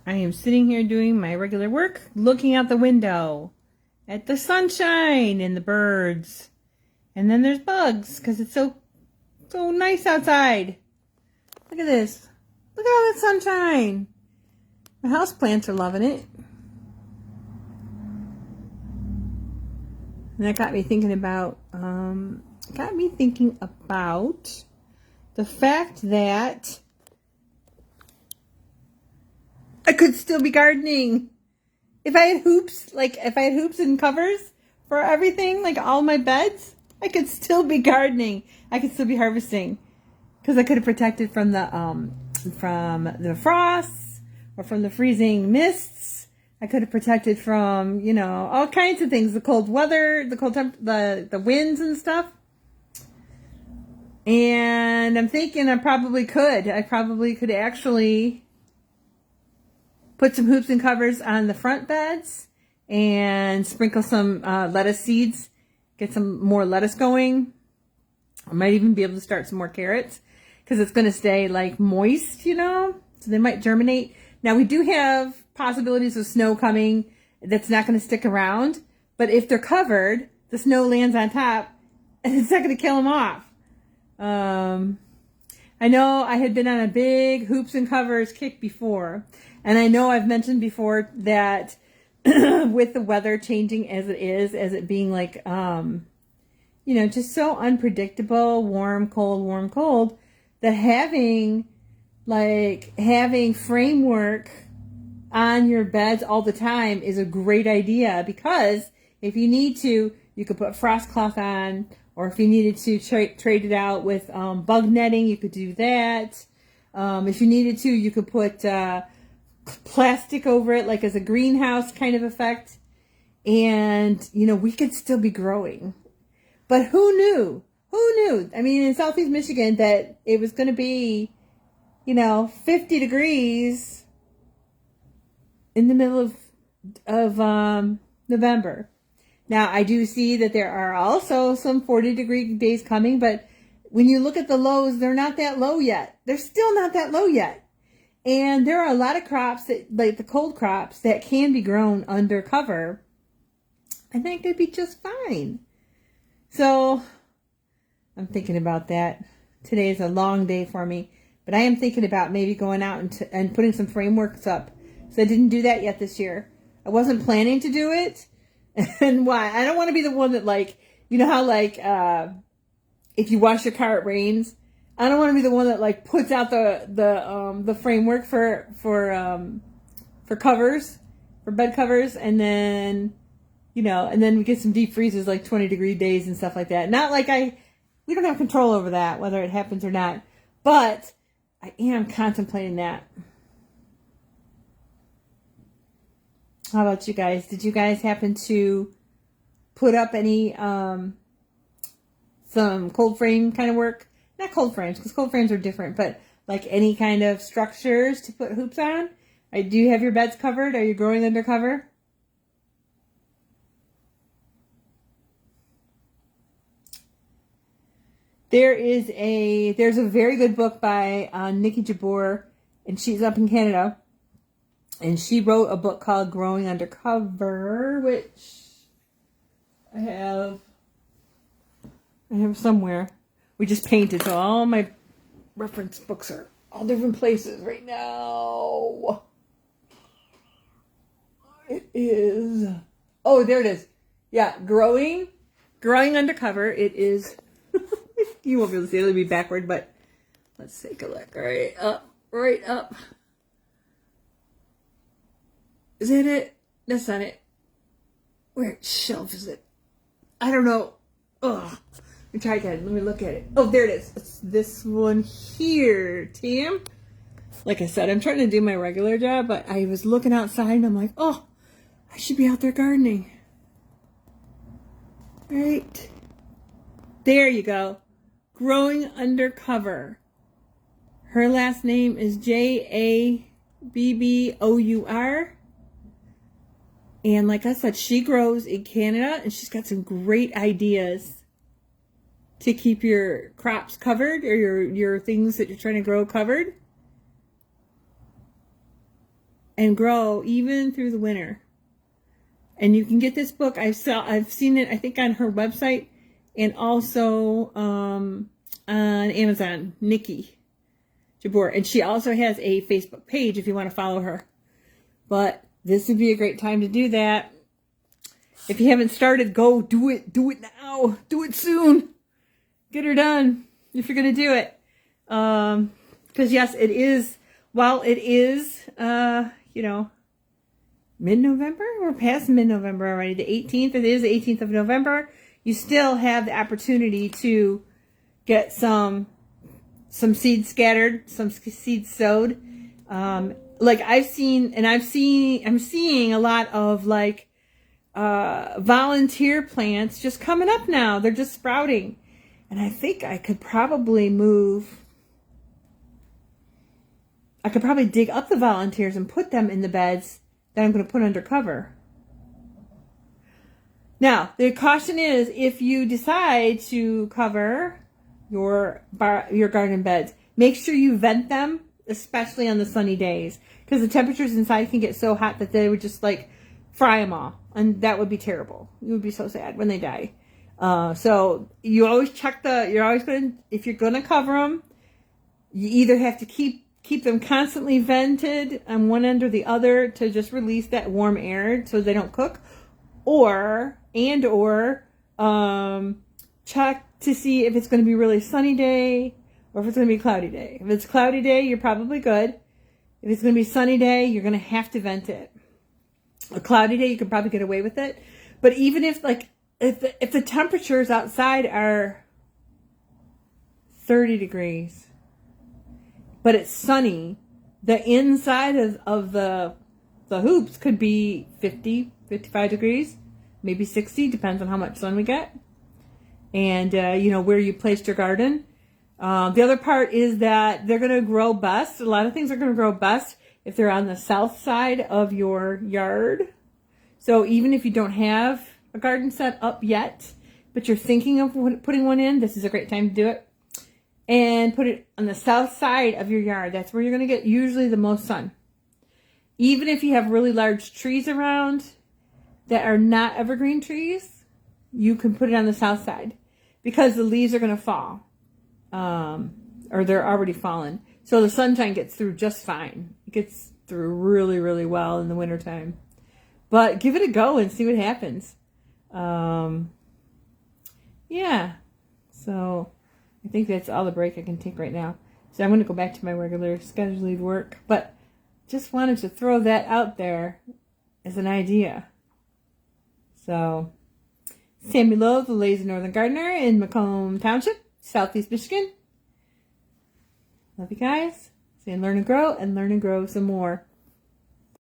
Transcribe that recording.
I am sitting here doing my regular work, looking out the window at the sunshine and the birds. And then there's bugs because it's so nice outside. Look at this. Look at all that sunshine. My house plants are loving it. And that got me thinking about the fact that I could still be gardening. If I had hoops and covers for everything, like all my beds, I could still be gardening. I could still be harvesting because I could have protected from the frosts or from the freezing mists. I could have protected from, all kinds of things, the cold weather, the winds and stuff. And I'm thinking I probably could actually put some hoops and covers on the front beds and sprinkle some lettuce seeds, get some more lettuce going. I might even be able to start some more carrots because it's going to stay like moist, so they might germinate. Now we do have possibilities of snow coming that's not going to stick around, but if they're covered, the snow lands on top and it's not going to kill them off. I know I had been on a big hoops and covers kick before, and I know I've mentioned before that with the weather changing as it being like, just so unpredictable, warm, cold, that having framework on your beds all the time is a great idea, because if you need to, you could put frost cloth on, or if you needed to trade it out with bug netting, you could do that. If you needed to, you could put plastic over it, like as a greenhouse kind of effect. And, we could still be growing. But who knew? Who knew? I mean, in Southeast Michigan, that it was going to be, 50 degrees in the middle of November. Now, I do see that there are also some 40-degree days coming, but when you look at the lows, they're not that low yet. They're still not that low yet. And there are a lot of crops, that, like the cold crops, that can be grown under cover. I think they'd be just fine. So, I'm thinking about that. Today is a long day for me, but I am thinking about maybe going out and putting some frameworks up. So I didn't do that yet this year. I wasn't planning to do it. And why? I don't want to be the one that, how if you wash your car it rains. I don't want to be the one that puts out the framework for covers, for bed covers, and then and then we get some deep freezes, like 20-degree days and stuff like that. Not like we don't have control over that, whether it happens or not, but I am contemplating that. How about you guys? Did you guys happen to put up any some cold frame kind of work? Not cold frames, because cold frames are different, but like any kind of structures to put hoops on? Do you have your beds covered? Are you growing under cover? There's a very good book by Nikki Jabbour, and she's up in Canada. And she wrote a book called Growing Under Cover, which I have somewhere. We just painted, so all my reference books are all different places right now. It is... Oh, there it is. Yeah, Growing Under Cover. It is... You won't be able to see it. It'll be backward, but let's take a look. Right up. Is that it? That's not it. Where shelf is it? I don't know. Ugh. Let me try again. Let me look at it. Oh, there it is. It's this one here, Tim. Like I said, I'm trying to do my regular job, but I was looking outside and I'm like, oh, I should be out there gardening. Right. There you go. Growing Under Cover. Her last name is Jabbour. And like I said, she grows in Canada, and she's got some great ideas to keep your crops covered, or your things that you're trying to grow covered. and grow even through the winter. And you can get this book. I've seen it, I think, on her website and also on Amazon, Nikki Jabor. And she also has a Facebook page if you want to follow her. But this would be a great time to do that. If you haven't started, go do it. Do it now. Do it soon. Get her done if you're going to do it. Because yes, it is, while it is, mid-November? We're past mid-November already. The 18th. It is the 18th of November. You still have the opportunity to get some seeds scattered, some seeds sowed. Like I'm seeing a lot of like volunteer plants just coming up now. They're just sprouting. And I think I could probably dig up the volunteers and put them in the beds that I'm going to put under cover. Now, the caution is if you decide to cover your garden beds, make sure you vent them, especially on the sunny days, because the temperatures inside can get so hot that they would just like fry them all, and that would be terrible. You would be so sad when they die. So you always check if you're going to cover them, you either have to keep them constantly vented on one end or the other to just release that warm air so they don't cook, or check to see if it's going to be really sunny day or if it's going to be a cloudy day. If it's a cloudy day, you're probably good. If it's going to be a sunny day, you're going to have to vent it. A cloudy day, you can probably get away with it. But even if the temperatures outside are 30 degrees, but it's sunny, the inside of the hoops could be 50, 55 degrees, maybe 60, depends on how much sun we get. And, where you placed your garden. The other part is that they're going to grow best. A lot of things are going to grow best if they're on the south side of your yard. So even if you don't have a garden set up yet, but you're thinking of putting one in, this is a great time to do it. And put it on the south side of your yard. That's where you're going to get usually the most sun. Even if you have really large trees around that are not evergreen trees, you can put it on the south side because the leaves are going to fall. Or they're already fallen. So the sunshine gets through just fine. It gets through really, really well in the wintertime. But give it a go and see what happens. Yeah. So I think that's all the break I can take right now. So I'm going to go back to my regular scheduled work. But just wanted to throw that out there as an idea. So, Sammy Lowe, the Lazy Northern Gardener in Macomb Township, Southeast Michigan. Love you guys. Saying learn and grow some more.